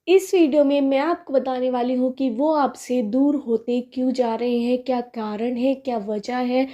इस वीडियो में मैं आपको बताने वाली हूँ कि वो आपसे दूर होते क्यों जा रहे हैं, क्या कारण है, क्या वजह है,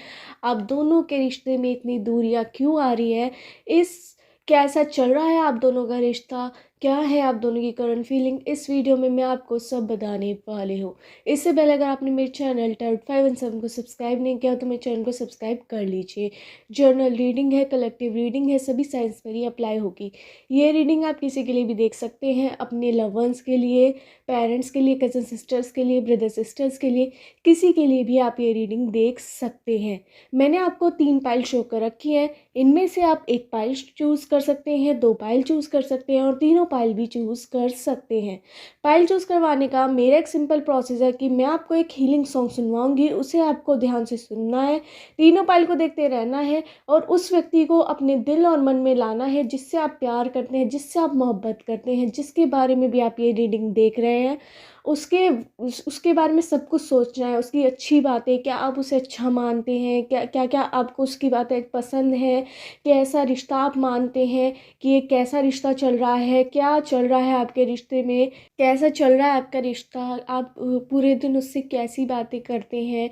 आप दोनों के रिश्ते में इतनी दूरियाँ क्यों आ रही है, इस कैसा चल रहा है आप दोनों का रिश्ता, क्या है आप दोनों की करंट फीलिंग। इस वीडियो में मैं आपको सब बताने वाली हूँ। इससे पहले अगर आपने मेरे चैनल टैरोट 517 को सब्सक्राइब नहीं किया तो मेरे चैनल को सब्सक्राइब कर लीजिए। जर्नल रीडिंग है, कलेक्टिव रीडिंग है, सभी साइंस पर ही अप्लाई होगी। ये रीडिंग आप किसी के लिए भी देख सकते हैं, अपने लव वंस के लिए, पेरेंट्स के लिए, कज़न सिस्टर्स के लिए, ब्रदर सिस्टर्स के लिए, किसी के लिए भी आप ये रीडिंग देख सकते हैं। मैंने आपको 3 पाइल शो कर रखी है। इनमें से आप एक पाइल चूज़ कर सकते हैं, 2 पाइल चूज़ कर सकते हैं और तीनों पाइल भी चूज़ कर सकते हैं। पाइल चूज़ करवाने का मेरा एक सिंपल प्रोसेस है कि मैं आपको एक हीलिंग सॉन्ग सुनवाऊंगी, उसे आपको ध्यान से सुनना है, तीनों पाइल को देखते रहना है और उस व्यक्ति को अपने दिल और मन में लाना है जिससे आप प्यार करते हैं, जिससे आप मोहब्बत करते हैं, जिसके बारे में भी आप ये रीडिंग देख रहे हैं, उसके उसके बारे में सब कुछ सोचना है। उसकी अच्छी बातें, क्या आप उसे अच्छा मानते हैं, क्या क्या क्या आपको उसकी बातें पसंद है, कैसा रिश्ता आप मानते हैं कि ये कैसा रिश्ता चल रहा है, क्या चल रहा है आपके रिश्ते में, कैसा चल रहा है आपका रिश्ता, आप पूरे दिन उससे कैसी बातें करते हैं,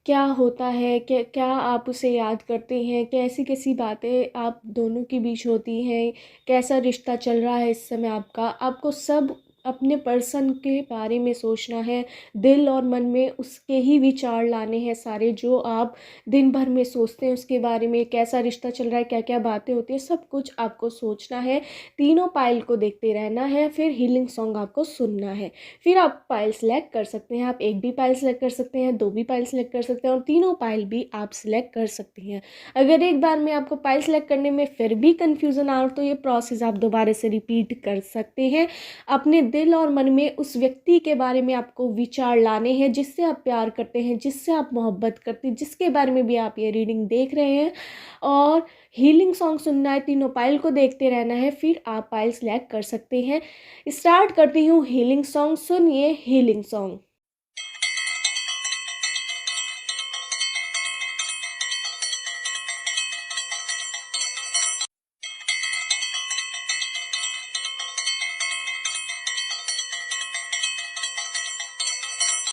क्या होता है, क्या क्या आप उसे याद करते हैं, कैसी कैसी बातें आप दोनों के बीच होती हैं, कैसा रिश्ता चल रहा है इस समय आपका। आपको सब अपने पर्सन के बारे में सोचना है, दिल और मन में उसके ही विचार लाने हैं सारे, जो आप दिन भर में सोचते हैं उसके बारे में, कैसा रिश्ता चल रहा है, क्या क्या बातें होती हैं, सब कुछ आपको सोचना है। तीनों पाइल को देखते रहना है, फिर हीलिंग सॉन्ग आपको सुनना है। फिर आप पाइल सेलेक्ट कर सकते हैं, आप एक भी पाइल सेलेक्ट कर सकते हैं, 2 भी पाइल सेलेक्ट कर सकते हैं और तीनों पाइल भी आप सिलेक्ट कर सकते हैं। अगर एक बार में आपको पाइल सेलेक्ट करने में फिर भी कन्फ्यूज़न आ रहा तो ये प्रोसेस आप दोबारा से रिपीट कर सकते हैं। अपने दिल और मन में उस व्यक्ति के बारे में आपको विचार लाने हैं जिससे आप प्यार करते हैं, जिससे आप मोहब्बत करते हैं, जिसके बारे में भी आप ये रीडिंग देख रहे हैं, और हीलिंग सॉन्ग सुनना है, तीनों पाइल को देखते रहना है, फिर आप पाइल सेलेक्ट कर सकते हैं। स्टार्ट करती हूँ हीलिंग सॉन्ग। सुनिए हीलिंग सॉन्ग।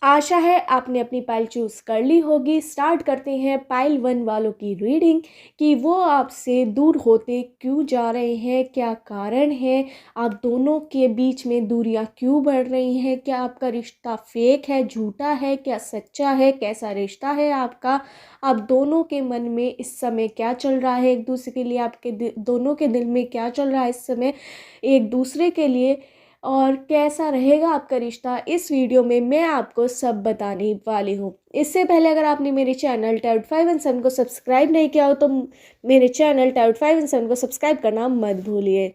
आशा है आपने अपनी पाइल चूज़ कर ली होगी। स्टार्ट करते हैं पाइल 1 वालों की रीडिंग कि वो आपसे दूर होते क्यों जा रहे हैं, क्या कारण है, आप दोनों के बीच में दूरियां क्यों बढ़ रही हैं, क्या आपका रिश्ता फेक है, झूठा है, क्या सच्चा है, कैसा रिश्ता है आपका, आप दोनों के मन में इस समय क्या चल रहा है, एक दूसरे के लिए आपके दोनों के दिल में क्या चल रहा है इस समय एक दूसरे के लिए, और कैसा रहेगा आपका रिश्ता। इस वीडियो में मैं आपको सब बताने वाली हूँ। इससे पहले अगर आपने मेरे चैनल टैरोट 517 को सब्सक्राइब नहीं किया हो तो मेरे चैनल टैरोट 517 को सब्सक्राइब करना मत भूलिए।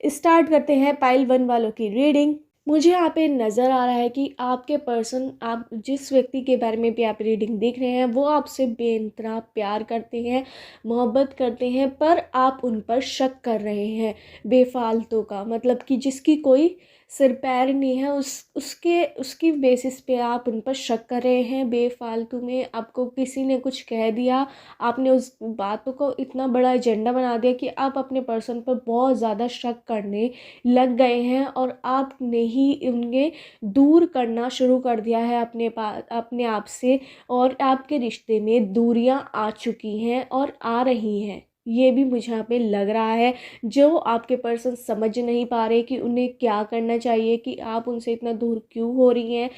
स्टार्ट करते हैं पाइल 1 वालों की रीडिंग। मुझे यहाँ पे नज़र आ रहा है कि आपके पर्सन, आप जिस व्यक्ति के बारे में भी आप रीडिंग देख रहे हैं, वो आपसे बेइंतहा प्यार करते हैं, मोहब्बत करते हैं, पर आप उन पर शक कर रहे हैं बेफालतू का, मतलब कि जिसकी कोई सिर पैर नहीं है, उसके उसकी बेसिस पे आप उन पर शक कर रहे हैं बेफालतू में। आपको किसी ने कुछ कह दिया, आपने उस बातों को इतना बड़ा एजेंडा बना दिया कि आप अपने पर्सन पर बहुत ज़्यादा शक करने लग गए हैं और आपने ही उन्हें दूर करना शुरू कर दिया है अपने आप से, और आपके रिश्ते में दूरियां आ चुकी हैं और आ रही हैं। ये भी मुझे यहाँ पे लग रहा है। जो आपके पर्सन समझ नहीं पा रहे कि उन्हें क्या करना चाहिए, कि आप उनसे इतना दूर क्यों हो रही हैं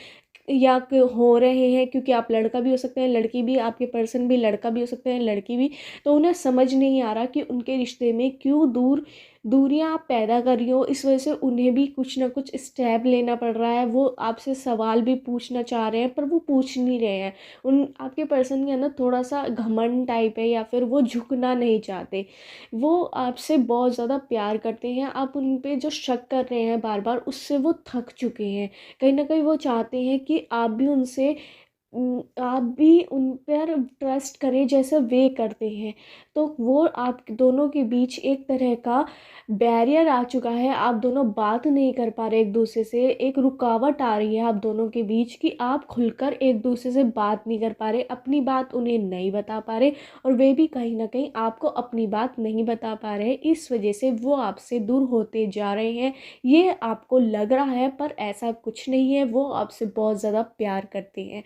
या हो रहे हैं, क्योंकि आप लड़का भी हो सकते हैं, लड़की भी, आपके पर्सन भी लड़का भी हो सकते हैं, लड़की भी। तो उन्हें समझ नहीं आ रहा कि उनके रिश्ते में क्यों दूरियां आप पैदा कर रही हो। इस वजह से उन्हें भी कुछ ना कुछ स्टेप लेना पड़ रहा है। वो आपसे सवाल भी पूछना चाह रहे हैं पर वो पूछ नहीं रहे हैं। उन आपके पर्सन के अंदर थोड़ा सा घमंड टाइप है, या फिर वो झुकना नहीं चाहते। वो आपसे बहुत ज़्यादा प्यार करते हैं, आप उन पे जो शक कर रहे हैं बार बार, उससे वो थक चुके हैं। कहीं ना कहीं वो चाहते हैं कि आप भी उनसे आप भी उन पर ट्रस्ट करें जैसे वे करते हैं। तो वो आप दोनों के बीच एक तरह का बैरियर आ चुका है, आप दोनों बात नहीं कर पा रहे एक दूसरे से, एक रुकावट आ रही है आप दोनों के बीच कि आप खुलकर एक दूसरे से बात नहीं कर पा रहे, अपनी बात उन्हें नहीं बता पा रहे और वे भी कहीं ना कहीं आपको अपनी बात नहीं बता पा रहे। इस वजह से वो आपसे दूर होते जा रहे हैं, ये आपको लग रहा है पर ऐसा कुछ नहीं है। वो आपसे बहुत ज़्यादा प्यार करते हैं।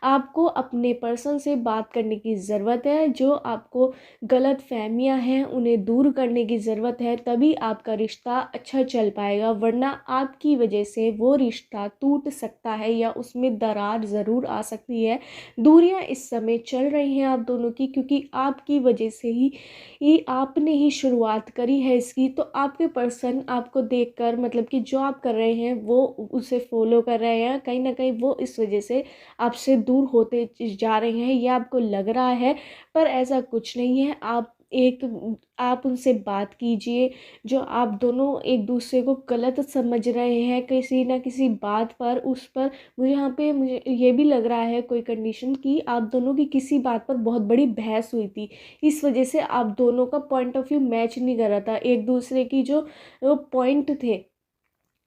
आपको अपने पर्सन से बात करने की ज़रूरत है, जो आपको गलत फहमियाँ हैं उन्हें दूर करने की ज़रूरत है, तभी आपका रिश्ता अच्छा चल पाएगा, वरना आपकी वजह से वो रिश्ता टूट सकता है या उसमें दरार ज़रूर आ सकती है। दूरियां इस समय चल रही हैं आप दोनों की, क्योंकि आपकी वजह से ही आपने ही शुरुआत करी है इसकी। तो आपके पर्सन आपको देखकर, मतलब कि जो आप कर रहे हैं वो उसे फॉलो कर रहे हैं, कहीं ना कहीं वो इस वजह से आपसे दूर होते जा रहे हैं, ये आपको लग रहा है पर ऐसा कुछ नहीं है। आप उनसे बात कीजिए। जो आप दोनों एक दूसरे को गलत समझ रहे हैं किसी ना किसी बात पर, उस पर मुझे ये भी लग रहा है कोई कंडीशन कि आप दोनों की किसी बात पर बहुत बड़ी बहस हुई थी, इस वजह से आप दोनों का पॉइंट ऑफ व्यू मैच नहीं कर रहा था। एक दूसरे की जो पॉइंट थे,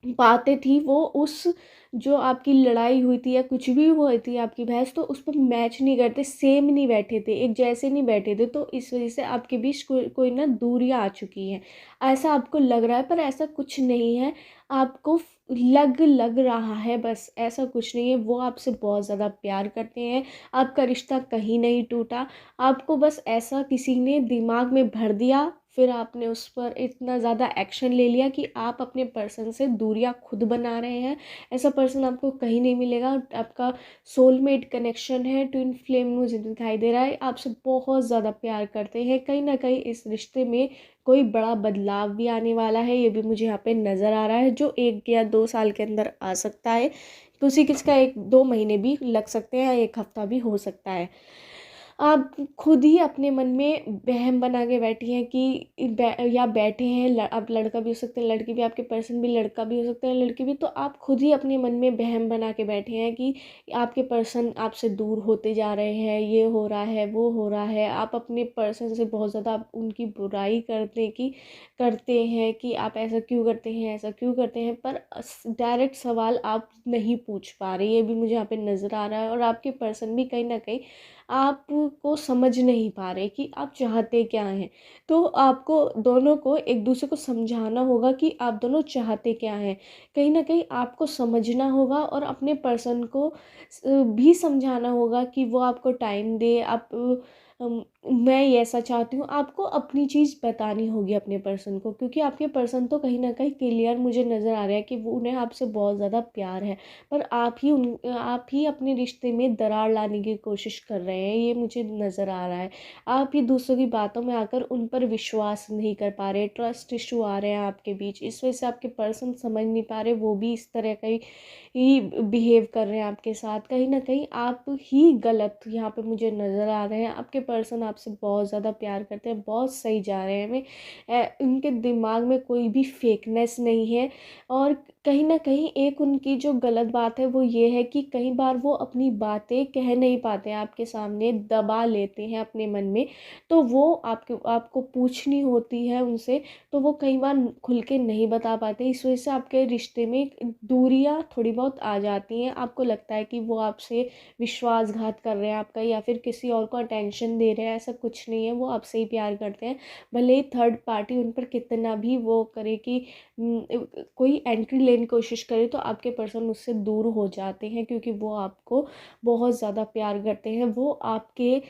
बातें थी, वो उस जो आपकी लड़ाई हुई थी या कुछ भी हुई थी आपकी बहस, तो उस पर मैच नहीं करते, सेम नहीं बैठे थे, एक जैसे नहीं बैठे थे। तो इस वजह से आपके बीच कोई ना दूरियां आ चुकी हैं, ऐसा आपको लग रहा है पर ऐसा कुछ नहीं है। आपको लग रहा है बस, ऐसा कुछ नहीं है। वो आपसे बहुत ज़्यादा प्यार करते हैं, आपका रिश्ता कहीं नहीं टूटा। आपको बस ऐसा किसी ने दिमाग में भर दिया, फिर आपने उस पर इतना ज़्यादा एक्शन ले लिया कि आप अपने पर्सन से दूरियां खुद बना रहे हैं। ऐसा पर्सन आपको कहीं नहीं मिलेगा। आपका सोलमेट कनेक्शन है, ट्विन फ्लेम मुझे दिखाई दे रहा है, आपसे बहुत ज़्यादा प्यार करते हैं। कहीं ना कहीं इस रिश्ते में कोई बड़ा बदलाव भी आने वाला है, ये भी मुझे यहाँ पे नज़र आ रहा है, जो 1 या 2 साल के अंदर आ सकता है। किसी किसी का 1-2 महीने भी लग सकते हैं, 1 हफ्ता भी हो सकता है। आप खुद ही अपने मन में वहम बना के बैठी हैं कि या बैठे हैं, आप लड़का भी हो सकते हैं, लड़की भी, आपके पर्सन भी लड़का भी हो सकते हैं, लड़की भी। तो आप खुद ही अपने मन में वहम बना के बैठे हैं कि आपके पर्सन आपसे दूर होते जा रहे हैं, ये हो रहा है, वो हो रहा है। आप अपने पर्सन से बहुत ज़्यादा उनकी बुराई करते हैं कि आप ऐसा क्यों करते हैं, ऐसा क्यों करते हैं, पर डायरेक्ट सवाल आप नहीं पूछ पा रहे, ये भी मुझे यहाँ पे नज़र आ रहा है। और आपके पर्सन भी कहीं ना कहीं आपको समझ नहीं पा रहे कि आप चाहते क्या हैं। तो आपको दोनों को एक दूसरे को समझाना होगा कि आप दोनों चाहते क्या हैं। कहीं ना कहीं आपको समझना होगा और अपने पर्सन को भी समझाना होगा कि वो आपको टाइम दे। मैं ये ऐसा चाहती हूँ, आपको अपनी चीज़ बतानी होगी अपने पर्सन को, क्योंकि आपके पर्सन तो कहीं ना कहीं क्लियर मुझे नज़र आ रहा है कि वो उन्हें आपसे बहुत ज़्यादा प्यार है, पर आप ही अपने रिश्ते में दरार लाने की कोशिश कर रहे हैं, ये मुझे नज़र आ रहा है। आप ही दूसरों की बातों में आकर उन पर विश्वास नहीं कर पा रहे, ट्रस्ट इशू आ रहे हैं आपके बीच, इस वजह से आपके पर्सन समझ नहीं पा रहे, वो भी इस तरह का ही बिहेव कर रहे हैं आपके साथ। कहीं ना कहीं आप ही गलत यहाँ पे मुझे नज़र आ रहे हैं। आपके पर्सन आपसे बहुत ज़्यादा प्यार करते हैं, बहुत सही जा रहे हैं। उनके दिमाग में कोई भी फेकनेस नहीं है। और कहीं ना कहीं एक उनकी जो गलत बात है वो ये है कि कई बार वो अपनी बातें कह नहीं पाते हैं आपके सामने, दबा लेते हैं अपने मन में। तो वो आपको पूछनी होती है उनसे, तो वो कई बार खुल के नहीं बता पाते, इस वजह से आपके रिश्ते में दूरियां थोड़ी बहुत आ जाती हैं। आपको लगता है कि वो आपसे विश्वासघात कर रहे हैं आपका, या फिर किसी और को अटेंशन दे रहे हैं, ऐसा कुछ नहीं है। वो आपसे ही प्यार करते हैं, भले ही थर्ड पार्टी उन पर कितना भी वो करे कि कोई एंट्री लेने की कोशिश करे, तो आपके पर्सन उससे दूर हो जाते हैं, क्योंकि वो आपको बहुत ज़्यादा प्यार करते हैं। वो आपके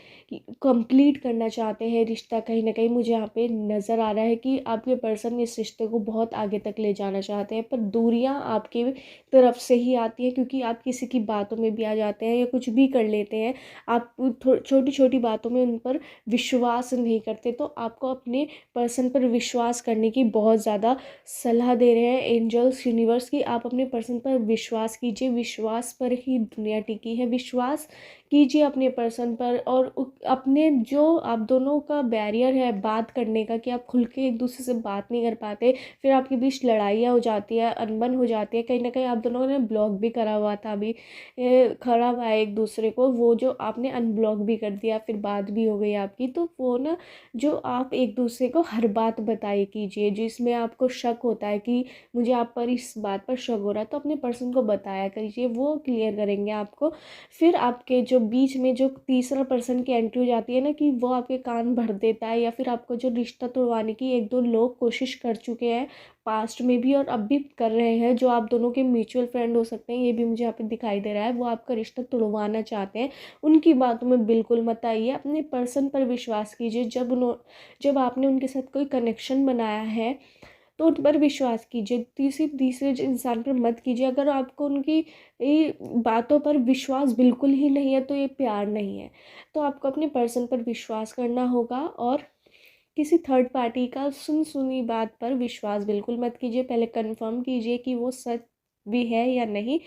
कंप्लीट करना चाहते हैं रिश्ता। कहीं ना कहीं मुझे यहाँ पे नज़र आ रहा है कि आपके पर्सन इस रिश्ते को बहुत आगे तक ले जाना चाहते हैं, पर दूरियां आपकी तरफ से ही आती हैं, क्योंकि आप किसी की बातों में भी आ जाते हैं या कुछ भी कर लेते हैं। आप छोटी छोटी बातों में उन पर पर विश्वास नहीं करते। तो आपको अपने पर्सन पर विश्वास करने की बहुत ज़्यादा सलाह दे रहे हैं एंजल्स, यूनिवर्स की। आप अपने पर्सन पर विश्वास कीजिए, विश्वास पर ही दुनिया टिकी है। विश्वास कीजिए अपने पर्सन पर, और अपने जो आप दोनों का बैरियर है बात करने का, कि आप खुल के एक दूसरे से बात नहीं कर पाते, फिर आपके बीच लड़ाइयाँ हो जाती है, अनबन हो जाती है, कहीं ना कहीं आप दोनों ने ब्लॉक भी करा हुआ था, अभी खरा हुआ है एक दूसरे को, वो जो आपने अनब्लॉक भी कर दिया, फिर बात भी हो गई आपकी। तो वो ना, जो आप एक दूसरे को हर बात बताई कीजिए, जिसमें आपको शक होता है कि मुझे आप पर इस बात पर शक हो रहा है, तो अपने पर्सन को बताया करिए, वो क्लियर करेंगे आपको। फिर आपके जो बीच में जो तीसरा पर्सन की एंट्री हो जाती है ना, कि वो आपके कान भर देता है, या फिर आपको जो रिश्ता तोड़वाने की एक दो लोग कोशिश कर चुके हैं पास्ट में भी और अब भी कर रहे हैं, जो आप दोनों के म्यूचुअल फ्रेंड हो सकते हैं, ये भी मुझे यहाँ पे दिखाई दे रहा है, वो आपका रिश्ता तोड़वाना चाहते हैं। उनकी बातों में बिल्कुल मत आइए, अपने पर्सन पर विश्वास कीजिए। जब आपने उनके साथ कोई कनेक्शन बनाया है तो उन पर विश्वास कीजिए, तीसरे इंसान पर मत कीजिए। अगर आपको उनकी ये बातों पर विश्वास बिल्कुल ही नहीं है तो ये प्यार नहीं है। तो आपको अपने पर्सन पर विश्वास करना होगा, और किसी थर्ड पार्टी का सुनी बात पर विश्वास बिल्कुल मत कीजिए। पहले कंफर्म कीजिए कि वो सच भी है या नहीं,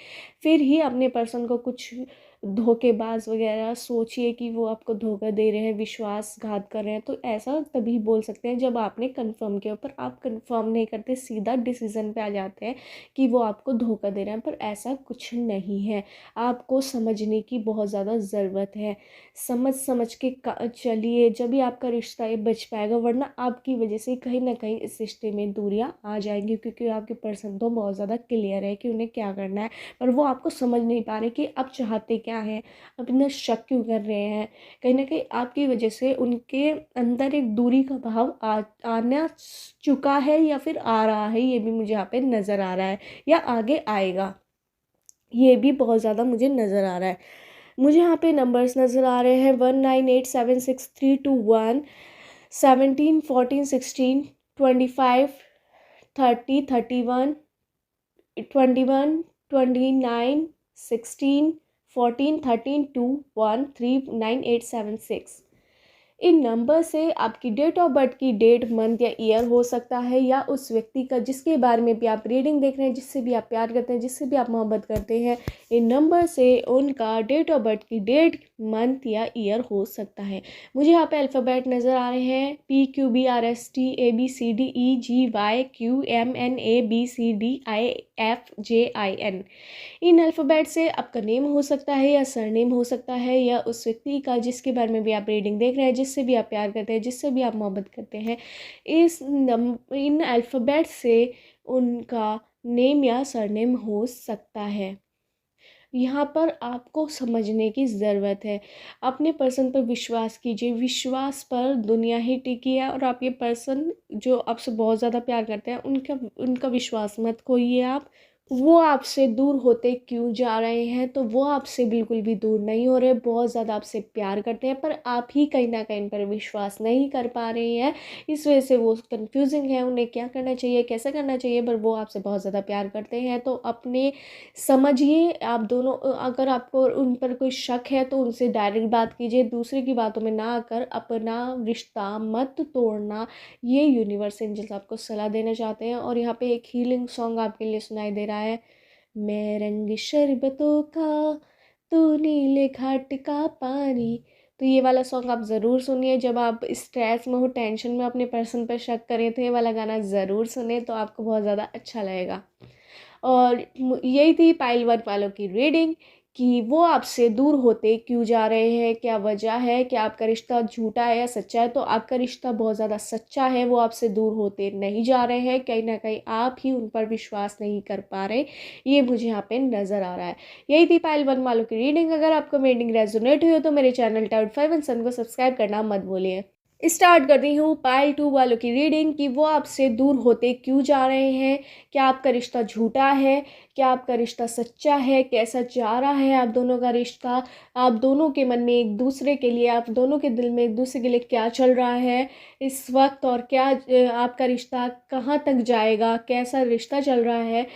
फिर ही अपने पर्सन को कुछ धोखेबाज वगैरह सोचिए कि वो आपको धोखा दे रहे हैं, विश्वासघात कर रहे हैं। तो ऐसा तभी बोल सकते हैं जब आपने कंफर्म किया, पर आप कंफर्म नहीं करते, सीधा डिसीजन पे आ जाते हैं कि वो आपको धोखा दे रहे हैं, पर ऐसा कुछ नहीं है। आपको समझने की बहुत ज़्यादा ज़रूरत है, समझ के चलिए, जब भी आपका रिश्ता ये बच पाएगा, वरना आपकी वजह से कहीं ना कहीं इस रिश्ते में दूरियां आ जाएंगी, क्योंकि आपके पर्सन तो बहुत ज़्यादा क्लियर है कि उन्हें क्या करना है, पर वो आपको समझ नहीं पा रहे कि आप चाहते क्या हैं, आप इतना शक क्यों कर रहे हैं। कहीं ना कहीं आपकी वजह से उनके अंदर एक दूरी का भाव आना चुका है, या फिर आ रहा है, ये भी मुझे यहाँ पे नज़र आ रहा है, या आगे आएगा, ये भी बहुत ज़्यादा मुझे नज़र आ रहा है। मुझे यहाँ पे नंबर्स नज़र आ रहे हैं 19876321, 17 14 16 25 30 31 21 29 16 14 13 2 1 3 9 8 7 6। इन नंबर से आपकी डेट ऑफ बर्थ की डेट, मंथ या ईयर हो सकता है, या उस व्यक्ति का जिसके बारे में भी आप रीडिंग देख रहे हैं, जिससे भी आप प्यार करते हैं, जिससे भी आप मोहब्बत करते हैं, इन नंबर से उनका डेट ऑफ बर्थ की डेट, मंथ या ईयर हो सकता है। मुझे यहाँ पे अल्फ़ाबेट नज़र आ रहे हैं PQBRSTABCDEGYQMNABCDIFJIN। इन अल्फ़ाबेट से आपका नेम हो सकता है, या सरनेम हो सकता है, या उस व्यक्ति का जिसके बारे में भी आप रीडिंग देख रहे हैं, जिससे भी आप प्यार करते हैं, जिससे भी आप मोहब्बत करते हैं, इन अल्फ़ाबेट से उनका नेम या सरनेम हो सकता है। यहाँ पर आपको समझने की ज़रूरत है, अपने पर्सन पर विश्वास कीजिए, विश्वास पर दुनिया ही टिकी है। और आप ये पर्सन जो आपसे बहुत ज़्यादा प्यार करते हैं, उनका विश्वास मत खोइए आप। वो आपसे दूर होते क्यों जा रहे हैं, तो वो आपसे बिल्कुल भी दूर नहीं हो रहे, बहुत ज़्यादा आपसे प्यार करते हैं, पर आप ही कहीं ना कहीं पर विश्वास नहीं कर पा रहे हैं। इस वजह से वो कंफ्यूजिंग है, उन्हें क्या करना चाहिए, कैसे करना चाहिए, पर वो आपसे बहुत ज़्यादा प्यार करते हैं। तो अपने समझिए आप दोनों, अगर आपको उन पर कोई शक है तो उनसे डायरेक्ट बात कीजिए, दूसरे की बातों में ना आकर अपना रिश्ता मत तोड़ना, ये यूनिवर्स एंजल्स आपको सलाह देना चाहते हैं। और यहाँ पे एक हीलिंग सॉन्ग आपके लिए सुनाई दे रहा है, मैं रंग शरबतों का, तू नीले घाट का पानी। तो ये वाला सॉन्ग आप ज़रूर सुनिए, जब आप स्ट्रेस में हो, टेंशन में, अपने पर्सन पर शक करें, तो ये वाला गाना ज़रूर सुने, तो आपको बहुत ज़्यादा अच्छा लगेगा। और यही थी पाइल वन वालों की रीडिंग, कि वो आपसे दूर होते क्यों जा रहे हैं, क्या वजह है, क्या आपका रिश्ता झूठा है या सच्चा है। तो आपका रिश्ता बहुत ज़्यादा सच्चा है, वो आपसे दूर होते नहीं जा रहे हैं, कहीं ना कहीं आप ही उन पर विश्वास नहीं कर पा रहे, ये मुझे यहाँ पे नज़र आ रहा है। यही थी पाइल वन वालों की रीडिंग। अगर आपको मेरी रीडिंग रेजोनेट हुई हो तो मेरे चैनल टाउट 5 एंड सन को सब्सक्राइब करना मत भूलिए। स्टार्ट करती हूँ पाइल टू वालों की रीडिंग, कि वो आपसे दूर होते क्यों जा रहे हैं, क्या आपका रिश्ता झूठा है, क्या आपका रिश्ता सच्चा है, कैसा जा रहा है आप दोनों का रिश्ता, आप दोनों के मन में एक दूसरे के लिए, आप दोनों के दिल में एक दूसरे के लिए क्या चल रहा है इस वक्त, और क्या आपका रिश्ता कहाँ तक जाएगा, कैसा रिश्ता चल रहा है,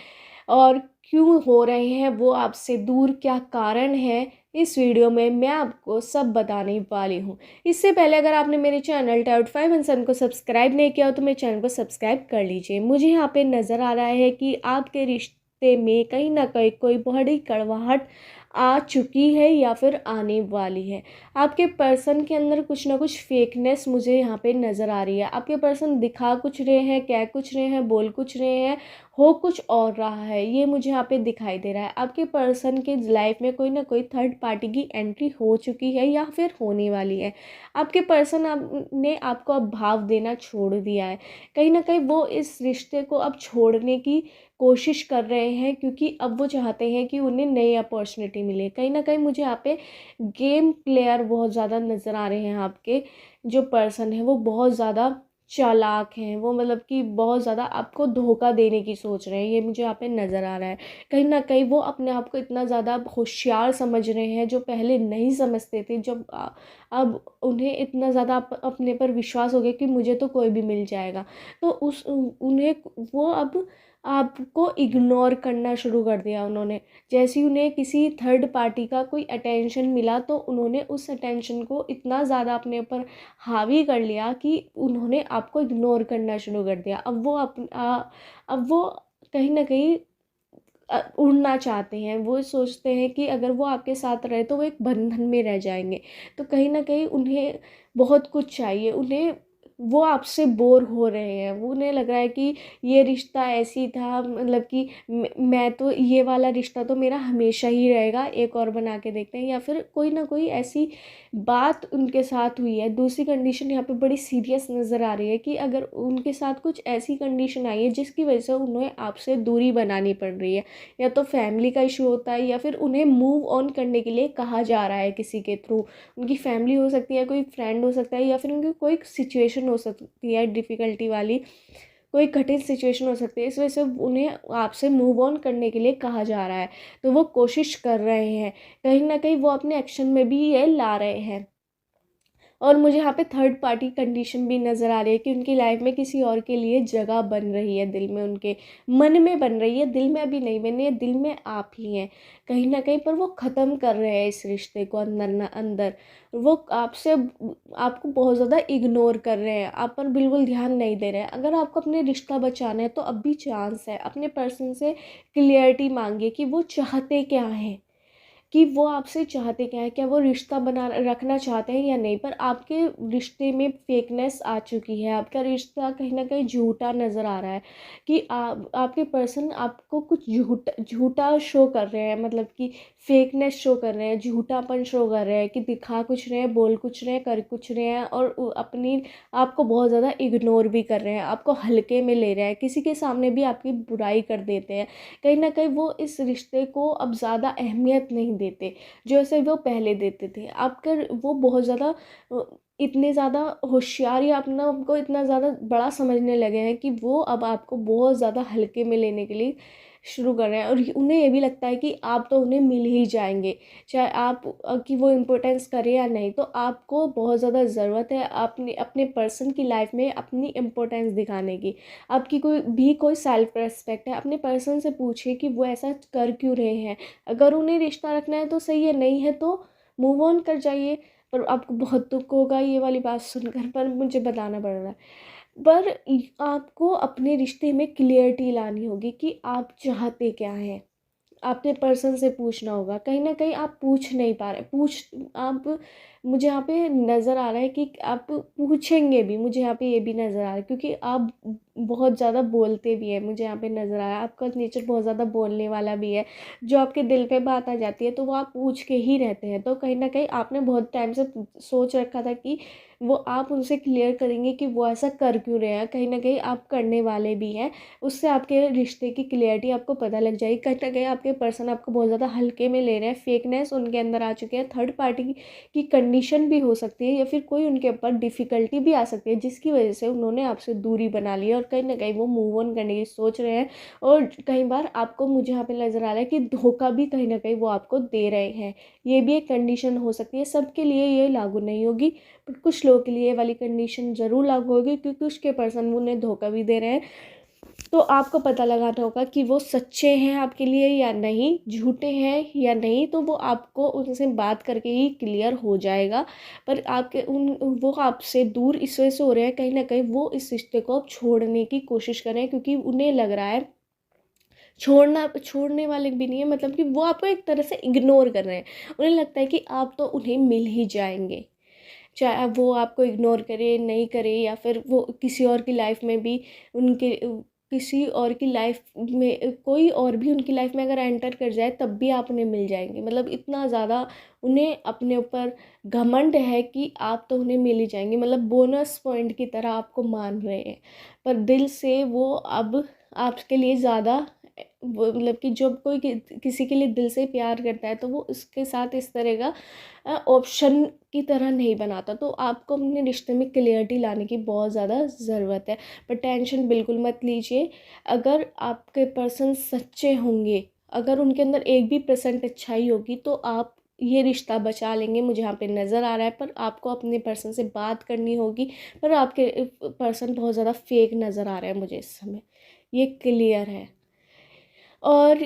और क्यों हो रहे हैं वो आपसे दूर, क्या कारण है, इस वीडियो में मैं आपको सब बताने वाली हूँ। इससे पहले अगर आपने मेरे चैनल टैरोट 5 एंड सन को सब्सक्राइब नहीं किया हो तो मेरे चैनल को सब्सक्राइब कर लीजिए। मुझे यहाँ पे नज़र आ रहा है कि आपके रिश्ते में कहीं ना कहीं कोई बड़ी कड़वाहट आ चुकी है या फिर आने वाली है। आपके पर्सन के अंदर कुछ ना कुछ फेकनेस मुझे यहाँ पे नज़र आ रही है। आपके पर्सन दिखा कुछ रहे हैं, कह कुछ रहे हैं, बोल कुछ रहे हैं, हो कुछ और रहा है, ये मुझे यहाँ पे दिखाई दे रहा है। आपके पर्सन के लाइफ में कोई ना कोई थर्ड पार्टी की एंट्री हो चुकी है या फिर होने वाली है। आपके पर्सन ने आपको अब भाव देना छोड़ दिया है। कहीं ना कहीं वो इस रिश्ते को अब छोड़ने की कोशिश कर रहे हैं, क्योंकि अब वो चाहते हैं कि उन्हें नई अपॉर्चुनिटी मिले। कहीं ना कहीं मुझे यहाँ पे गेम प्लेयर बहुत ज़्यादा नज़र आ रहे हैं। आपके जो पर्सन है वो बहुत ज़्यादा चालाक हैं, वो मतलब कि बहुत ज़्यादा आपको धोखा देने की सोच रहे हैं, ये मुझे यहाँ पे नज़र आ रहा है। कहीं ना कहीं वो अपने आप को इतना ज़्यादा होशियार समझ रहे हैं, जो पहले नहीं समझते थे। जब अब उन्हें इतना ज़्यादा अपने पर विश्वास हो गया कि मुझे तो कोई भी मिल जाएगा, तो उन्हें वो अब आपको इग्नोर करना शुरू कर दिया उन्होंने। जैसे ही उन्हें किसी थर्ड पार्टी का कोई अटेंशन मिला तो उन्होंने उस अटेंशन को इतना ज़्यादा अपने ऊपर हावी कर लिया कि उन्होंने आपको इग्नोर करना शुरू कर दिया। अब वो कहीं ना कहीं उड़ना चाहते हैं। वो सोचते हैं कि अगर वो आपके साथ रहे तो वो एक बंधन में रह जाएंगे। तो कहीं ना कहीं उन्हें बहुत कुछ चाहिए, उन्हें वो आपसे बोर हो रहे हैं। वो उन्हें लग रहा है कि ये रिश्ता ऐसी था, मतलब कि मैं तो ये वाला रिश्ता तो मेरा हमेशा ही रहेगा, एक और बना के देखते हैं। या फिर कोई ना कोई ऐसी बात उनके साथ हुई है। दूसरी कंडीशन यहाँ पे बड़ी सीरियस नज़र आ रही है कि अगर उनके साथ कुछ ऐसी कंडीशन आई है जिसकी वजह से उन्हें आपसे दूरी बनानी पड़ रही है, या तो फैमिली का इशू होता है या फिर उन्हें मूव ऑन करने के लिए कहा जा रहा है किसी के थ्रू। उनकी फैमिली हो सकती है, कोई फ्रेंड हो सकता है, या फिर उनकी कोई सिचुएशन हो सकती है डिफ़िकल्टी वाली, कोई कठिन सिचुएशन हो सकती है। इस वजह से उन्हें आपसे मूव ऑन करने के लिए कहा जा रहा है, तो वो कोशिश कर रहे हैं। कहीं ना कहीं वो अपने एक्शन में भी ये ला रहे हैं। और मुझे यहाँ पे थर्ड पार्टी कंडीशन भी नज़र आ रही है कि उनकी लाइफ में किसी और के लिए जगह बन रही है, दिल में, उनके मन में बन रही है। दिल में अभी नहीं बनी है, दिल में आप ही हैं कहीं ना कहीं। पर वो ख़त्म कर रहे हैं इस रिश्ते को अंदर ना अंदर। वो आपको बहुत ज़्यादा इग्नोर कर रहे हैं, आप पर बिल्कुल ध्यान नहीं दे रहे हैं। अगर आपको अपने रिश्ता बचाना है तो अब भी चांस है। अपने पर्सन से क्लियरिटी मांगिए कि वो चाहते क्या हैं, कि वो आपसे चाहते क्या है, क्या वो रिश्ता बना रखना चाहते हैं या नहीं। पर आपके रिश्ते में फेकनेस आ चुकी है, आपका रिश्ता कहीं ना कहीं झूठा नज़र आ रहा है कि आपके पर्सन आपको कुछ झूठा शो कर रहे हैं, मतलब कि फेकनेस शो कर रहे हैं, झूठापन शो कर रहे हैं, कि दिखा कुछ रहे हैं, बोल कुछ रहे हैं, कर कुछ रहे हैं, और अपनी आपको बहुत ज़्यादा इग्नोर भी कर रहे हैं, आपको हल्के में ले रहे हैं, किसी के सामने भी आपकी बुराई कर देते हैं। कहीं ना कहीं वो इस रिश्ते को अब ज़्यादा अहमियत नहीं देते जैसे वो पहले देते थे। आपका वो बहुत ज़्यादा इतने ज़्यादा होशियार या अपना आपको इतना ज़्यादा बड़ा समझने लगे हैं कि वो अब आपको बहुत ज़्यादा हल्के में लेने के लिए शुरू कर रहे हैं। और उन्हें ये भी लगता है कि आप तो उन्हें मिल ही जाएंगे, चाहे आप कि वो इम्पोर्टेंस करे या नहीं। तो आपको बहुत ज़्यादा ज़रूरत है अपने अपने पर्सन की लाइफ में अपनी इम्पोर्टेंस दिखाने की। आपकी कोई सेल्फ रेस्पेक्ट है, अपने पर्सन से पूछिए कि वो ऐसा कर क्यों रहे हैं। अगर उन्हें रिश्ता रखना है तो सही है, नहीं है तो मूव ऑन कर जाइए। पर आपको बहुत दुख होगा ये वाली बात सुनकर, पर मुझे बताना पड़ रहा है। पर आपको अपने रिश्ते में क्लियरिटी लानी होगी कि आप चाहते क्या हैं। आपने पर्सन से पूछना होगा। कहीं ना कहीं आप पूछ नहीं पा रहे, आप मुझे यहाँ पे नज़र आ रहा है कि आप पूछेंगे भी, मुझे यहाँ पे ये भी नज़र आ रहा है, क्योंकि आप बहुत ज़्यादा बोलते भी हैं। मुझे यहाँ पे नज़र आ रहा है आपका नेचर बहुत ज़्यादा बोलने वाला भी है। जो आपके दिल पे बात आ जाती है तो वो आप पूछ के ही रहते हैं। तो कहीं ना कहीं आपने बहुत टाइम से सोच रखा था कि वो आप उनसे क्लियर करेंगे कि वो ऐसा कर क्यों रहे हैं। कहीं ना कहीं आप करने वाले भी हैं। उससे आपके रिश्ते की क्लियरिटी आपको पता लग जाएगी। कहीं ना कहीं आपके पर्सन आपको बहुत ज़्यादा हल्के में ले रहे हैं, फेकनेस उनके अंदर आ चुके हैं। थर्ड पार्टी की कंडीशन भी हो सकती है, या फिर कोई उनके ऊपर डिफ़िकल्टी भी आ सकती है जिसकी वजह से उन्होंने आपसे दूरी बना ली है। और कहीं ना कहीं वो मूव ऑन करने की सोच रहे हैं। और कई बार आपको मुझे यहाँ पे नज़र आ रहा है कि धोखा भी कहीं ना कहीं वो आपको दे रहे हैं। ये भी एक कंडीशन हो सकती है। सबके लिए ये लागू नहीं होगी, पर कुछ लोगों के लिए ये वाली कंडीशन ज़रूर लागू होगी, क्योंकि उसके पर्सन उन्हें धोखा भी दे रहे हैं। तो आपको पता लगाना होगा कि वो सच्चे हैं आपके लिए या नहीं, झूठे हैं या नहीं, तो वो आपको उनसे बात करके ही क्लियर हो जाएगा। पर आपके वो आपसे दूर इस वजह से हो रहे हैं, कहीं ना कहीं वो इस रिश्ते को अब छोड़ने की कोशिश कर रहे हैं, क्योंकि उन्हें लग रहा है, छोड़ने वाले भी नहीं है, मतलब कि वो आपको एक तरह से इग्नोर कर रहे हैं। उन्हें लगता है कि आप तो उन्हें मिल ही जाएंगे, चाहे अब वो आपको इग्नोर करे नहीं करे, या फिर वो किसी और की लाइफ में भी उनके किसी और की लाइफ में कोई और भी उनकी लाइफ में अगर एंटर कर जाए तब भी आप उन्हें मिल जाएंगे। मतलब इतना ज़्यादा उन्हें अपने ऊपर घमंड है कि आप तो उन्हें मिल ही जाएंगे, मतलब बोनस पॉइंट की तरह आपको मान रहे हैं। पर दिल से वो अब आपके लिए ज़्यादा मतलब कि जब कोई किसी के लिए दिल से प्यार करता है तो वो उसके साथ इस तरह का ऑप्शन की तरह नहीं बनाता। तो आपको अपने रिश्ते में क्लियरिटी लाने की बहुत ज़्यादा ज़रूरत है। पर टेंशन बिल्कुल मत लीजिए, अगर आपके पर्सन सच्चे होंगे, अगर उनके अंदर 1% भी अच्छाई होगी तो आप ये रिश्ता बचा लेंगे, मुझे यहाँ पे नज़र आ रहा है। पर आपको अपने पर्सन से बात करनी होगी, पर आपके पर्सन बहुत ज़्यादा फेक नज़र आ रहा है मुझे इस समय, ये क्लियर है। और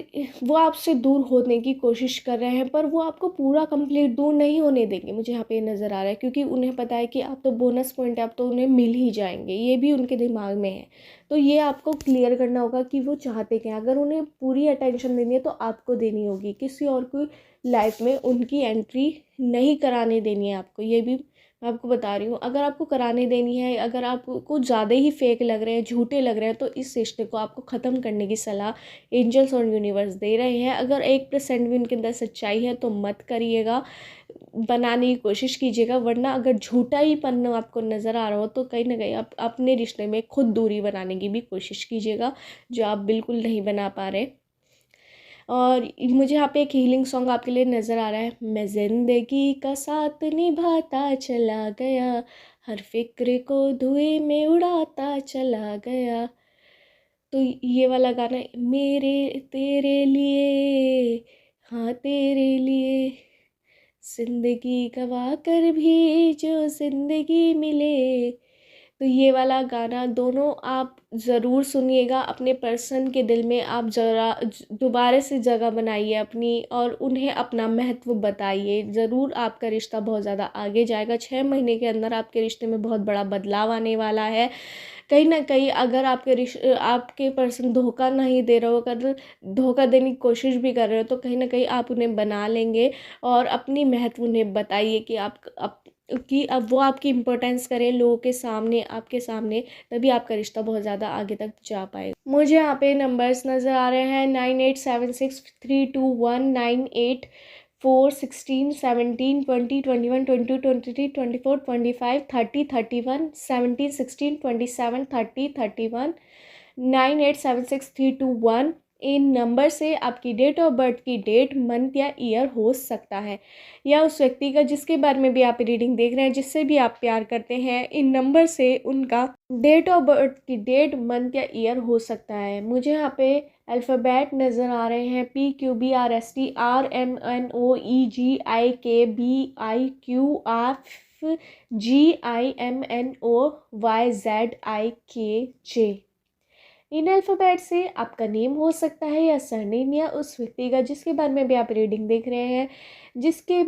वो आपसे दूर होने की कोशिश कर रहे हैं, पर वो आपको पूरा कंप्लीट दूर नहीं होने देंगे, मुझे यहाँ पे नज़र आ रहा है, क्योंकि उन्हें पता है कि आप तो बोनस पॉइंट है, आप तो उन्हें मिल ही जाएंगे, ये भी उनके दिमाग में है। तो ये आपको क्लियर करना होगा कि वो चाहते क्या हैं। अगर उन्हें पूरी अटेंशन देनी है तो आपको देनी होगी, किसी और की लाइफ में उनकी एंट्री नहीं कराने देनी है आपको, ये भी मैं आपको बता रही हूँ। अगर आपको कराने देनी है, अगर आपको ज़्यादा ही फेक लग रहे हैं, झूठे लग रहे हैं, तो इस रिश्ते को आपको ख़त्म करने की सलाह एंजल्स और यूनिवर्स दे रहे हैं। अगर 1% भी उनके अंदर सच्चाई है तो मत करिएगा, बनाने की कोशिश कीजिएगा। वरना अगर झूठा ही पन्ना आपको नज़र आ रहा हो तो कहीं ना कहीं आप अपने रिश्ते में खुद दूरी बनाने की भी कोशिश कीजिएगा, जो आप बिल्कुल नहीं बना पा रहे। और मुझे यहाँ पे एक हीलिंग सॉन्ग आपके लिए नज़र आ रहा है। मैं ज़िंदगी का साथ निभाता चला गया, हर फिक्र को धुएं में उड़ाता चला गया। तो ये वाला गाना मेरे तेरे लिए, हाँ तेरे लिए, जिंदगी गवा कर भी जो जिंदगी मिले। तो ये वाला गाना दोनों आप ज़रूर सुनिएगा, अपने पर्सन के दिल में आप ज़रा दोबारा से जगह बनाइए अपनी, और उन्हें अपना महत्व बताइए। ज़रूर आपका रिश्ता बहुत ज़्यादा आगे जाएगा। 6 महीने के अंदर आपके रिश्ते में बहुत बड़ा बदलाव आने वाला है। कहीं ना कहीं अगर आपके पर्सन धोखा नहीं दे रहे हो, अगर धोखा देने की कोशिश भी कर रहे हो, तो कहीं ना कहीं आप उन्हें बना लेंगे। और अपनी महत्व उन्हें बताइए कि कि अब वो आपकी इम्पोर्टेंस करें लोगों के सामने, आपके सामने, तभी आपका रिश्ता बहुत ज़्यादा आगे तक जा पाएगा। मुझे यहाँ पे नंबर्स नज़र आ रहे हैं 9876321984161720242530311716273031 98763219। इन नंबर से आपकी डेट ऑफ बर्थ की डेट, मंथ या ईयर हो सकता है, या उस व्यक्ति का जिसके बारे में भी आप रीडिंग देख रहे हैं, जिससे भी आप प्यार करते हैं, इन नंबर से उनका डेट ऑफ बर्थ की डेट, मंथ या ईयर हो सकता है। मुझे यहाँ पे अल्फ़ाबेट नज़र आ रहे हैं PQBRSTRMNOEGIKBIQRFGIMNOYZIKJ। इन अल्फ़ाबेट से आपका नेम हो सकता है या सरनेम, या उस व्यक्ति का जिसके बारे में भी आप रीडिंग देख रहे हैं, जिससे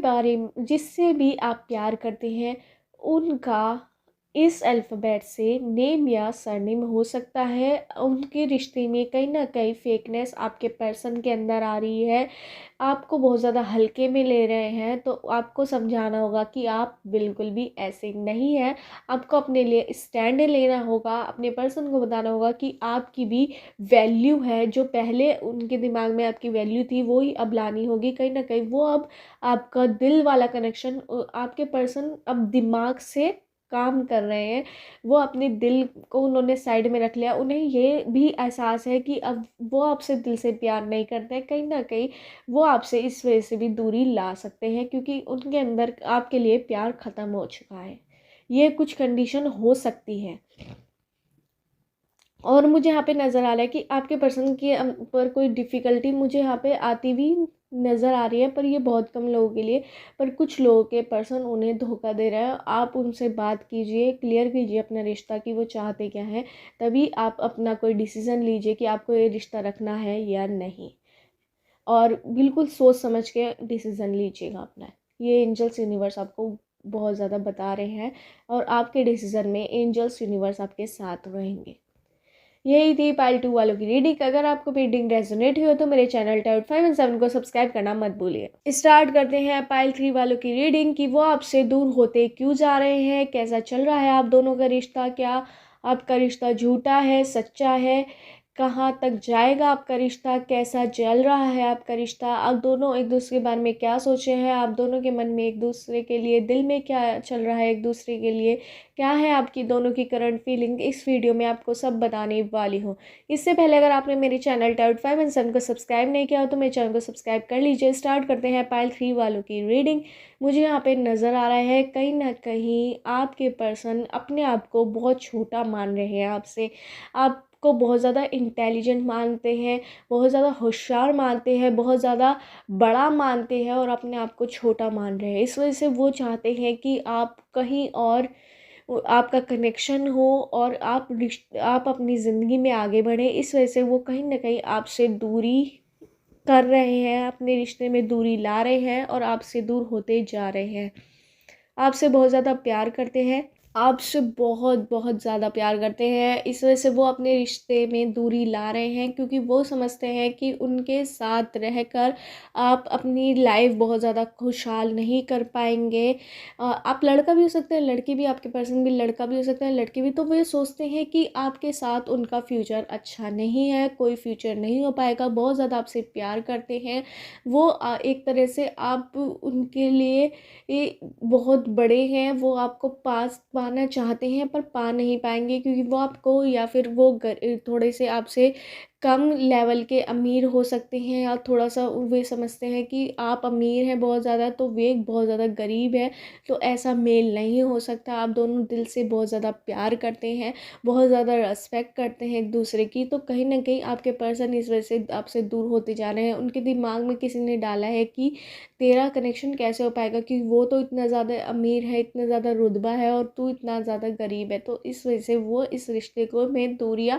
भी आप प्यार करते हैं, उनका इस अल्फ़ाबेट से नेम या सरनेम हो सकता है। उनके रिश्ते में कहीं ना कहीं फेकनेस आपके पर्सन के अंदर आ रही है, आपको बहुत ज़्यादा हल्के में ले रहे हैं। तो आपको समझाना होगा कि आप बिल्कुल भी ऐसे नहीं हैं। आपको अपने लिए स्टैंड लेना होगा, अपने पर्सन को बताना होगा कि आपकी भी वैल्यू है। जो पहले उनके दिमाग में आपकी वैल्यू थी वो ही अब लानी होगी। कहीं ना कहीं वो अब आपका दिल वाला कनेक्शन, आपके पर्सन अब दिमाग से काम कर रहे हैं, वो अपने दिल को उन्होंने साइड में रख लिया। उन्हें ये भी एहसास है कि अब वो आपसे दिल से प्यार नहीं करते हैं, कहीं ना कहीं वो आपसे इस वजह से भी दूरी ला सकते हैं, क्योंकि उनके अंदर आपके लिए प्यार ख़त्म हो चुका है। ये कुछ कंडीशन हो सकती है। और मुझे यहाँ पे नज़र आ रहा है कि आपके पर्सन के पर कोई डिफ़िकल्टी मुझे यहाँ पे आती भी नज़र आ रही है, पर ये बहुत कम लोगों के लिए। पर कुछ लोगों के पर्सन उन्हें धोखा दे रहा है। आप उनसे बात कीजिए, क्लियर कीजिए अपना रिश्ता कि वो चाहते क्या हैं, तभी आप अपना कोई डिसीज़न लीजिए कि आपको ये रिश्ता रखना है या नहीं। और बिल्कुल सोच समझ के डिसीज़न लीजिएगा अपना। ये एंजल्स यूनिवर्स आपको बहुत ज़्यादा बता रहे हैं, और आपके डिसीज़न में एंजल्स यूनिवर्स आपके साथ रहेंगे। यही थी पाइल 2 वालों की रीडिंग। अगर आपको रीडिंग रेजोनेट हुई हो तो मेरे चैनल टाइट 5 एंड 7 को सब्सक्राइब करना मत भूलिए। स्टार्ट करते हैं पाइल 3 वालों की रीडिंग कि वो आपसे दूर होते क्यों जा रहे हैं, कैसा चल रहा है आप दोनों का रिश्ता, क्या आपका रिश्ता झूठा है, सच्चा है, कहाँ तक जाएगा आपका रिश्ता, कैसा चल रहा है आपका रिश्ता, आप दोनों एक दूसरे के बारे में क्या सोचे हैं, आप दोनों के मन में एक दूसरे के लिए दिल में क्या चल रहा है, एक दूसरे के लिए क्या है आपकी दोनों की करंट फीलिंग, इस वीडियो में आपको सब बताने वाली हूँ। इससे पहले अगर आपने मेरे चैनल टाइट 5 एंड 7 को सब्सक्राइब नहीं किया हो तो मेरे चैनल को सब्सक्राइब कर लीजिए। स्टार्ट करते हैं पाइल 3 वालों की रीडिंग। मुझे यहाँ पे नज़र आ रहा है कहीं ना कहीं आपके पर्सन अपने आप को बहुत छोटा मान रहे हैं आपसे, आपको बहुत ज़्यादा इंटेलिजेंट मानते हैं, बहुत ज़्यादा होशियार मानते हैं, बहुत ज़्यादा बड़ा मानते हैं और अपने आप को छोटा मान रहे हैं। इस वजह से वो चाहते हैं कि आप कहीं और आपका कनेक्शन हो और आप अपनी ज़िंदगी में आगे बढ़ें। इस वजह से वो कहीं ना कहीं आपसे दूरी कर रहे हैं, अपने रिश्ते में दूरी ला रहे हैं और आपसे दूर होते जा रहे हैं। आपसे बहुत ज़्यादा प्यार करते हैं, आपसे बहुत बहुत ज़्यादा प्यार करते हैं। इस वजह से वो अपने रिश्ते में दूरी ला रहे हैं, क्योंकि वो समझते हैं कि उनके साथ रहकर आप अपनी लाइफ बहुत ज़्यादा खुशहाल नहीं कर पाएंगे। आप लड़का भी हो सकते हैं, लड़की भी, आपके पर्सन भी लड़का भी हो सकता है, लड़की भी। तो वो ये सोचते हैं कि आपके साथ उनका फ्यूचर अच्छा नहीं है, कोई फ्यूचर नहीं हो पाएगा। बहुत ज़्यादा आपसे प्यार करते हैं वो। एक तरह से आप उनके लिए ये बहुत बड़े हैं, वो आपको पास पाना चाहते हैं पर पा नहीं पाएंगे, क्योंकि वो आपको, या फिर वो थोड़े से आपसे कम लेवल के अमीर हो सकते हैं, या थोड़ा सा वे समझते हैं कि आप अमीर हैं बहुत ज़्यादा तो वे बहुत ज़्यादा गरीब है, तो ऐसा मेल नहीं हो सकता। आप दोनों दिल से बहुत ज़्यादा प्यार करते हैं, बहुत ज़्यादा रेस्पेक्ट करते हैं एक दूसरे की। तो कहीं ना कहीं आपके पर्सन इस वजह से आपसे दूर होते जा रहे हैं। उनके दिमाग में किसी ने डाला है कि तेरा कनेक्शन कैसे हो पाएगा, क्योंकि वो तो इतना ज़्यादा अमीर है, इतना ज़्यादा रुतबा है और तू इतना ज़्यादा गरीब है। तो इस वजह से वो इस रिश्ते को में दूरियां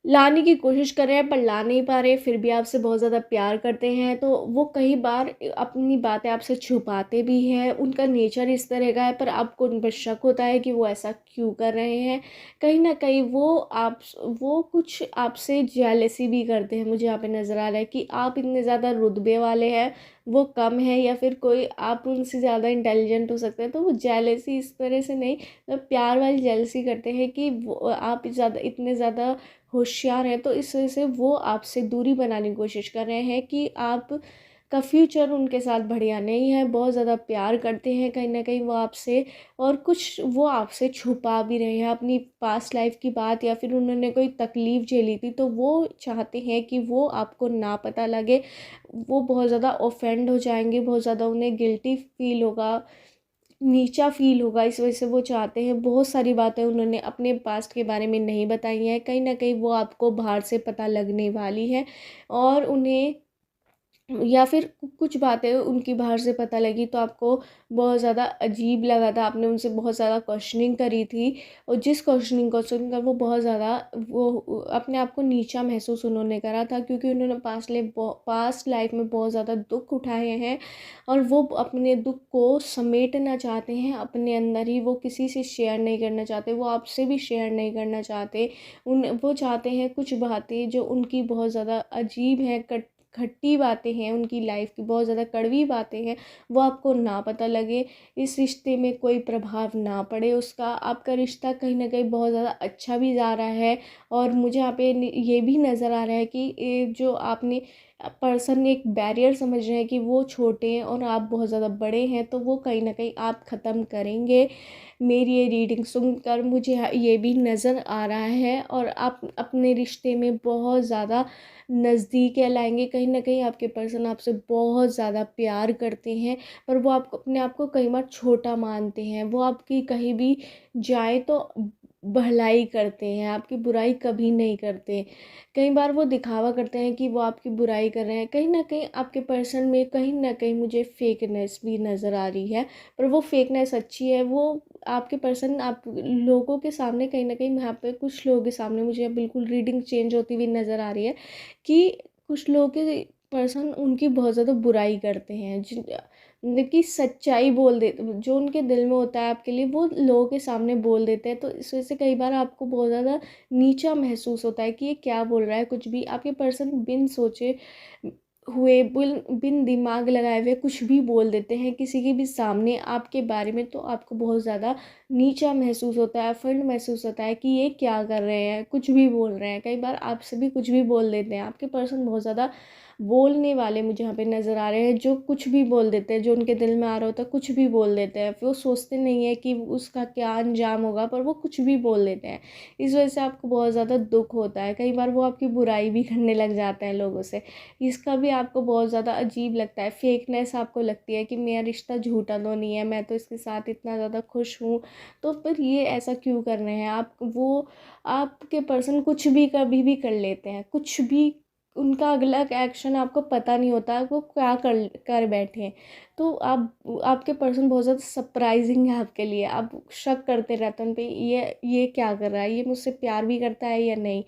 लाने की कोशिश कर रहे हैं पर ला नहीं पा रहे। फिर भी आपसे बहुत ज़्यादा प्यार करते हैं, तो वो कई बार अपनी बातें आपसे छुपाते भी हैं। उनका नेचर इस तरह का है, पर आपको उन पर शक होता है कि वो ऐसा क्यों कर रहे हैं। कहीं ना कहीं वो कुछ आपसे जेलसी भी करते हैं। मुझे यहाँ पे नज़र आ रहा है कि आप इतने ज़्यादा रुतबे वाले हैं, वो कम है, या फिर कोई आप उनसे ज़्यादा इंटेलिजेंट हो सकते हैं। तो वो जेलसी इस तरह से नहीं, तो प्यार वाली जेलसी करते हैं कि आप ज़्यादा इतने ज़्यादा होशियार हैं। तो इस वजह से वो आपसे दूरी बनाने की कोशिश कर रहे हैं कि आप का फ्यूचर उनके साथ बढ़िया नहीं है। बहुत ज़्यादा प्यार करते हैं कहीं ना कहीं वो आपसे, और कुछ वो आपसे छुपा भी रहे हैं अपनी पास्ट लाइफ की बात, या फिर उन्होंने कोई तकलीफ़ झेली थी तो वो चाहते हैं कि वो आपको ना पता लगे। वो बहुत ज़्यादा ऑफेंड हो जाएंगे, बहुत ज़्यादा उन्हें गिल्टी फील होगा, नीचा फील होगा। इस वजह से वो चाहते हैं, बहुत सारी बातें उन्होंने अपने पास्ट के बारे में नहीं बताई हैं, कहीं ना कहीं वो आपको बाहर से पता लगने वाली है। और उन्हें, या फिर कुछ बातें उनकी बाहर से पता लगी तो आपको बहुत ज़्यादा अजीब लगा था, आपने उनसे बहुत ज़्यादा क्वेश्चनिंग करी थी, और जिस क्वेश्चनिंग को सुनकर वो बहुत ज़्यादा वो अपने आप को नीचा महसूस उन्होंने करा था, क्योंकि उन्होंने पास्ट लाइफ में बहुत ज़्यादा दुख उठाए हैं और वो अपने दुख को समेटना चाहते हैं अपने अंदर ही। वो किसी से शेयर नहीं करना चाहते, वो आपसे भी शेयर नहीं करना चाहते। वो चाहते हैं कुछ बातें जो उनकी बहुत ज़्यादा अजीब हैं, खट्टी बातें हैं, उनकी लाइफ की बहुत ज़्यादा कड़वी बातें हैं, वो आपको ना पता लगे, इस रिश्ते में कोई प्रभाव ना पड़े उसका। आपका रिश्ता कहीं ना कहीं बहुत ज़्यादा अच्छा भी जा रहा है। और मुझे यहाँ पे ये भी नज़र आ रहा है कि जो आपने पर्सन एक बैरियर समझ रहे हैं कि वो छोटे हैं और आप बहुत ज़्यादा बड़े हैं, तो वो कहीं ना कहीं आप ख़त्म करेंगे। मेरी ये रीडिंग सुनकर मुझे ये भी नज़र आ रहा है, और आप अपने रिश्ते में बहुत ज़्यादा नज़दीक लाएंगे। कहीं ना कहीं आपके पर्सन आपसे बहुत ज़्यादा प्यार करते हैं, पर वो आपको अपने आप को कई बार छोटा मानते हैं। वो आपकी कहीं भी जाए तो भलाई करते हैं, आपकी बुराई कभी नहीं करते। कई बार वो दिखावा करते हैं कि वो आपकी बुराई कर रहे हैं। कहीं न कहीं आपके पर्सन में कहीं न कहीं मुझे फेकनेस भी नज़र आ रही है, पर वो फेकनेस अच्छी है। वो आपके पर्सन आप लोगों के सामने कहीं न कहीं, यहाँ पे कुछ लोगों के सामने मुझे बिल्कुल रीडिंग चेंज होती हुई नज़र आ रही है कि कुछ लोगों के पर्सन उनकी बहुत ज़्यादा बुराई करते हैं, जिन मतलब कि सच्चाई बोल दे, जो उनके दिल में होता है आपके लिए वो लोगों के सामने बोल देते हैं। तो इस वजह से कई बार आपको बहुत ज़्यादा नीचा महसूस होता है कि ये क्या बोल रहा है, कुछ भी आपके पर्सन बिन सोचे हुए, बिन दिमाग लगाए हुए कुछ भी बोल देते हैं किसी के भी सामने आपके बारे में। तो आपको बहुत ज़्यादा नीचा महसूस होता है, अफंड महसूस होता है कि ये क्या कर रहे हैं, कुछ भी बोल रहे हैं। कई बार आपसे भी कुछ भी बोल देते हैं। आपके पर्सन बहुत ज़्यादा बोलने वाले मुझे यहाँ पे नज़र आ रहे हैं, जो कुछ भी बोल देते हैं, जो उनके दिल में आ रहा होता है कुछ भी बोल देते हैं। वो सोचते नहीं है कि उसका क्या अंजाम होगा, पर वो कुछ भी बोल देते हैं। इस वजह से आपको बहुत ज़्यादा दुख होता है। कई बार वो आपकी बुराई भी करने लग जाते हैं लोगों से। इसका भी आपको बहुत ज़्यादा अजीब लगता है, फेकनेस आपको लगती है कि मेरा रिश्ता झूठा तो नहीं है, मैं तो इसके साथ इतना ज़्यादा खुश हूँ, तो फिर ये ऐसा क्यों कर रहे हैं आप। वो आपके पर्सन कुछ भी कभी भी कर लेते हैं, कुछ भी उनका अगला एक्शन आपको पता नहीं होता वो क्या कर कर बैठे हैं। तो आपके पर्सन बहुत ज़्यादा सरप्राइजिंग है आपके लिए। आप शक करते रहते हैं उन पे, ये क्या कर रहा है, ये मुझसे प्यार भी करता है या नहीं।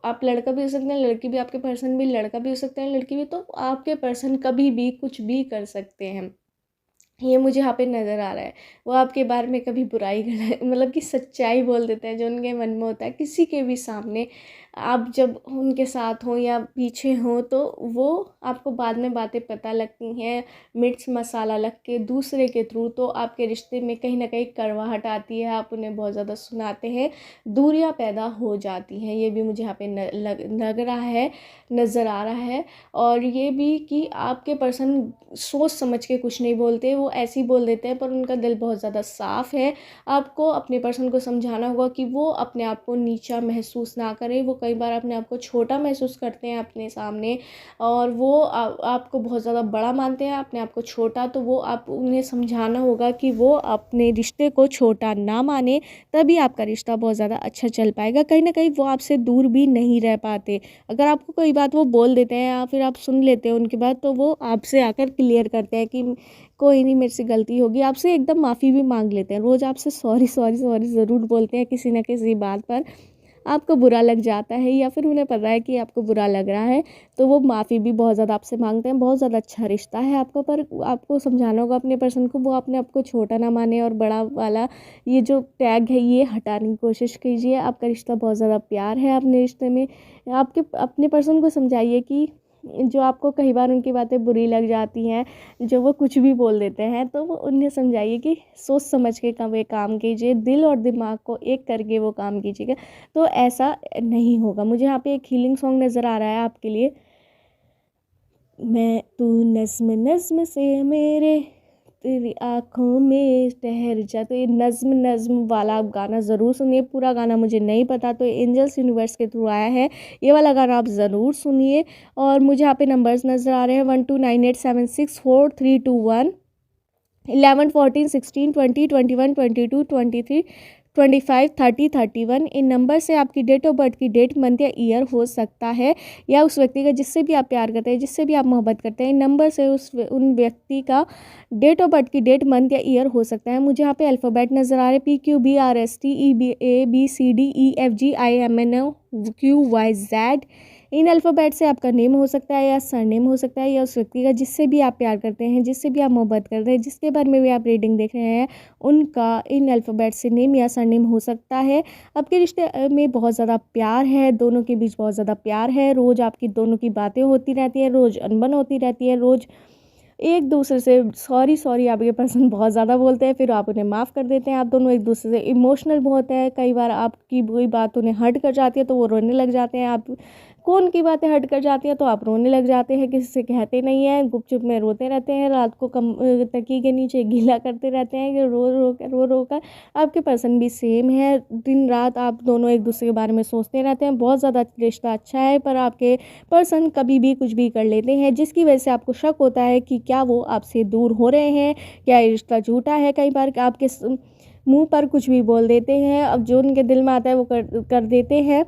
आप लड़का भी हो सकते हैं, लड़की भी, आपके पर्सन भी लड़का भी हो सकते हैं, लड़की भी। तो आपके पर्सन कभी भी कुछ भी कर सकते हैं, ये मुझे यहाँ पे नज़र आ रहा है। वो आपके बारे में कभी बुराई कर मतलब कि सच्चाई बोल देते हैं जो उनके मन में होता है किसी के भी सामने। आप जब उनके साथ हो या पीछे हो तो वो आपको बाद में बातें पता लगती हैं, मिर्च मसाला लग के दूसरे के थ्रू, तो आपके रिश्ते में कहीं ना कहीं कड़वाहट आती है। आप उन्हें बहुत ज़्यादा सुनाते हैं, दूरियां पैदा हो जाती हैं। ये भी मुझे यहाँ पे लग रहा है, नज़र आ रहा है। और ये भी कि आपके पर्सन सोच समझ के कुछ नहीं बोलते, वो ऐसे ही बोल देते हैं, पर उनका दिल बहुत ज़्यादा साफ़ है। आपको अपने पर्सन को समझाना होगा कि वो अपने आप को नीचा महसूस ना करे। वो कई बार अपने आप को छोटा महसूस करते हैं अपने सामने, और वो आपको बहुत ज़्यादा बड़ा मानते हैं, अपने आप को छोटा। तो वो आप उन्हें समझाना होगा कि वो अपने रिश्ते को छोटा ना माने, तभी आपका रिश्ता बहुत ज़्यादा अच्छा चल पाएगा। कहीं ना कहीं वो आपसे दूर भी नहीं रह पाते। अगर आपको कोई बात वो बोल देते हैं या फिर आप सुन लेते हैं उनकी बात, तो वो आपसे आकर क्लियर करते हैं कि कोई नहीं, मेरे से गलती होगी, आपसे एकदम माफ़ी भी मांग लेते हैं। रोज़ आपसे सॉरी सॉरी सॉरी ज़रूर बोलते हैं किसी न किसी बात पर। आपको बुरा लग जाता है या फिर उन्हें पता है कि आपको बुरा लग रहा है, तो वो माफ़ी भी बहुत ज़्यादा आपसे मांगते हैं। बहुत ज़्यादा अच्छा रिश्ता है आपका, पर आपको समझाना होगा अपने पर्सन को, वो अपने आप को छोटा ना माने, और बड़ा वाला ये जो टैग है ये हटाने की कोशिश कीजिए। आपका रिश्ता बहुत ज़्यादा प्यार है अपने रिश्ते में। आपके अपने पर्सन को समझाइए कि जो आपको कई बार उनकी बातें बुरी लग जाती हैं, जो वो कुछ भी बोल देते हैं, तो वो उन्हें समझाइए कि सोच समझ के वे काम कीजिए, दिल और दिमाग को एक करके वो काम कीजिएगा, तो ऐसा नहीं होगा। मुझे यहाँ पे एक हीलिंग सॉन्ग नज़र आ रहा है आपके लिए। मैं तू नज़्म नज़्म से मेरे तेरी आँखों में ठहर जा, तो ये नज़्म नज़्म वाला आप गाना ज़रूर सुनिए। पूरा गाना मुझे नहीं पता, तो एंजल्स यूनिवर्स के थ्रू आया है, ये वाला गाना आप ज़रूर सुनिए। और मुझे यहाँ पे नंबर्स नज़र आ रहे हैं 1298764321 11 14 16 20 21 22 23 25 30 31। इन नंबर से आपकी डेट ऑफ बर्थ की डेट, मंथ या ईयर हो सकता है, या उस व्यक्ति का जिससे भी आप प्यार करते हैं, जिससे भी आप मोहब्बत करते हैं, इन नंबर से उन व्यक्ति का डेट ऑफ बर्थ की डेट, मंथ या ईयर हो सकता है। मुझे यहाँ पे अल्फ़ाबेट नज़र आ रहे हैं PQBRSTEBABCDEFGIMNOQYZ। इन अल्फ़ाबेट से आपका नेम हो सकता है या सरनेम हो सकता है, या उस व्यक्ति का जिससे भी आप प्यार करते हैं, जिससे भी आप मोहब्बत करते हैं, जिसके बारे में भी आप रीडिंग देख रहे हैं, उनका इन अल्फ़ाबेट से नेम या सरनेम हो सकता है। आपके रिश्ते में बहुत ज़्यादा प्यार है, दोनों के बीच बहुत ज़्यादा प्यार है। रोज़ आपकी दोनों की बातें होती रहती है, रोज़ अनबन होती रहती है, रोज़ एक दूसरे से सॉरी सॉरी आपके पर्सन बहुत ज़्यादा बोलते हैं, फिर आप उन्हें माफ़ कर देते हैं। आप दोनों एक दूसरे से इमोशनल बहुत है। कई बार आपकी बुरी बात उन्हें हर्ट कर जाती है तो वो रोने लग जाते हैं। आप कौन की बातें हर्ट कर जाती है तो आप रोने लग जाते हैं, किसी से कहते नहीं हैं, गुपचुप में रोते रहते हैं, रात को तकिए के नीचे गीला करते रहते हैं कि रो रो कर। आपके पर्सन भी सेम है, दिन रात आप दोनों एक दूसरे के बारे में सोचते रहते हैं। बहुत ज़्यादा रिश्ता अच्छा है, पर आपके पर्सन कभी भी कुछ भी कर लेते हैं, जिसकी वजह से आपको शक होता है कि क्या वो आपसे दूर हो रहे हैं, क्या ये रिश्ता झूठा है। कई बार आपके मुंह पर कुछ भी बोल देते हैं। अब जो उनके दिल में आता है वो कर देते हैं,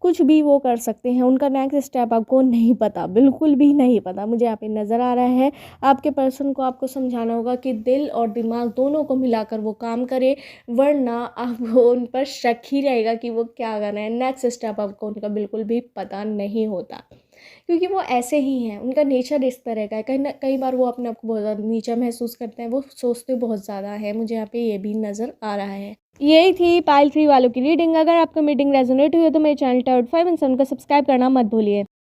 कुछ भी वो कर सकते हैं। उनका नेक्स्ट स्टेप आपको नहीं पता, बिल्कुल भी नहीं पता। मुझे यहाँ पे नज़र आ रहा है आपके पर्सन को आपको समझाना होगा कि दिल और दिमाग दोनों को मिलाकर वो काम करे, वरना आपको उन पर शक ही रहेगा कि वो क्या कर रहे हैं। नेक्स्ट स्टेप आपको उनका बिल्कुल भी पता नहीं होता, क्योंकि वो ऐसे ही हैं, उनका नेचर इस तरह का है। कई बार वो अपने आप को बहुत ज़्यादा नीचा महसूस करते हैं, वो सोचते बहुत ज़्यादा है। मुझे यहाँ पे ये भी नज़र आ रहा है। यही थी पाइल ट्री वालों की रीडिंग। अगर आपको मीटिंग रेजोनेट हुई है तो मेरे चैनल टाउट 5 एंड 7 को सब्सक्राइब करना मत भूलिए।